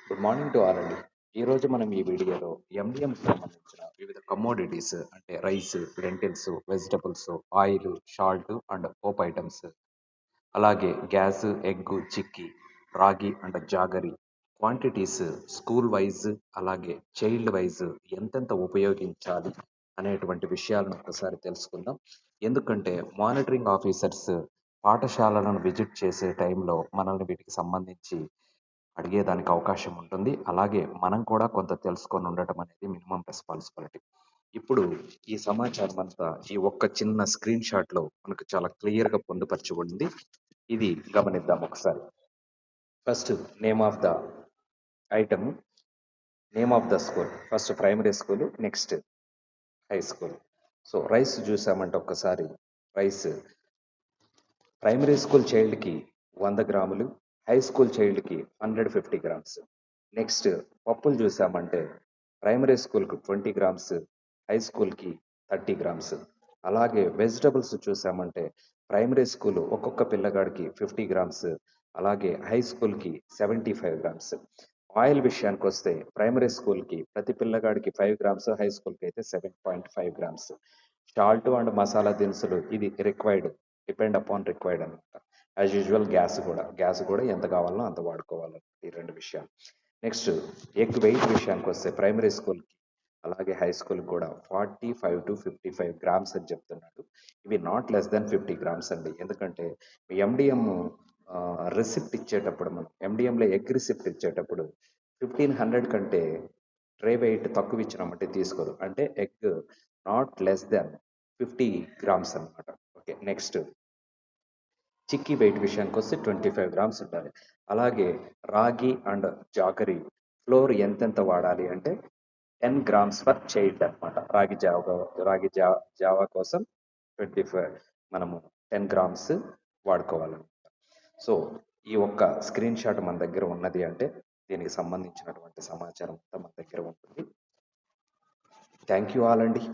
Good morning to all అండి. ఈరోజు మనం ఈ వీడియోలో ఎండిఎంకి సంబంధించిన వివిధ కమోడిటీస్ అంటే rice, lintels, vegetables, oil, salt and Pope items, అలాగే గ్యాస్, ఎగ్, చిక్కీ, రాగి and jaggery quantities school wise అలాగే చైల్డ్ వైజ్ ఎంతెంత ఉపయోగించాలి అనేటువంటి విషయాలను ఒకసారి తెలుసుకుందాం. ఎందుకంటే మానిటరింగ్ ఆఫీసర్స్ పాఠశాలలను విజిట్ చేసే టైంలో మనల్ని వీటికి సంబంధించి అడిగేదానికి అవకాశం ఉంటుంది. అలాగే మనం కూడా కొంత తెలుసుకొని ఉండటం అనేది మినిమం రెస్పాన్సిబిలిటీ. ఇప్పుడు ఈ సమాచారం అంతా ఈ ఒక్క చిన్న స్క్రీన్ షాట్ లో మనకు చాలా క్లియర్ గా పొందుపరచబడింది. ఇది గమనిద్దాం ఒకసారి. First name of the item, name of the school, first primary school, next high school. So rice చూసామంటే ఒక్కసారి రైస్ ప్రైమరీ స్కూల్ చైల్డ్కి 100 గ్రాములు, హై స్కూల్ చైల్డ్కి 150 గ్రామ్స్. నెక్స్ట్ పప్పులు చూసామంటే ప్రైమరీ స్కూల్కి 20 గ్రామ్స్, హై స్కూల్కి 30 గ్రామ్స్. అలాగే వెజిటబుల్స్ చూసామంటే ప్రైమరీ స్కూల్ ఒక్కొక్క పిల్లగాడికి 50 గ్రామ్స్, అలాగే హై స్కూల్కి 75 గ్రామ్స్. ఆయిల్ విషయానికి వస్తే ప్రైమరీ స్కూల్కి ప్రతి పిల్లగాడికి 5 గ్రామ్స్, హై స్కూల్కి అయితే 7.5 గ్రామ్స్. సాల్ట్ అండ్ మసాలా దినుసులు ఇది రిక్వైర్డ్, డిపెండ్ అపాన్ రిక్వైర్డ్ అనమాట. యాజ్ యూజువల్ గ్యాస్ కూడా ఎంత కావాలనో అంత వాడుకోవాలి, ఈ రెండు విషయాలు. నెక్స్ట్ ఎగ్ వెయిట్ విషయానికి వస్తే ప్రైమరీ స్కూల్కి అలాగే హై స్కూల్కి కూడా 45 to 55 గ్రామ్స్ అని చెప్తున్నాడు. ఇవి నాట్ లెస్ దెన్ 50 గ్రామ్స్ అండి. ఎందుకంటే ఎండిఎం రిసిప్ట్ ఇచ్చేటప్పుడు, మనం ఎండిఎంలో ఎగ్ రిసిప్ట్ ఇచ్చేటప్పుడు 1500 కంటే ట్రే వెయిట్ తక్కువ ఇచ్చినామంటే తీసుకోరు. అంటే egg not less than 50 grams అనమాట. ఓకే, నెక్స్ట్ చిక్కీ వెయిట్ విషయానికి వస్తే 25 గ్రామ్స్ ఉండాలి. అలాగే రాగి అండ్ జాగరి ఫ్లోర్ ఎంతెంత వాడాలి అంటే 10 గ్రామ్స్ పర్ చైల్డ్ అనమాట. రాగి జావా కోసం 25 మనము 10 గ్రామ్స్ వాడుకోవాలన్నమాట. సో ఈ ఒక్క స్క్రీన్ షాట్ మన దగ్గర ఉన్నది అంటే దీనికి సంబంధించినటువంటి సమాచారం అంతా మన దగ్గర ఉంటుంది. థ్యాంక్ యూ ఆల్ అండి.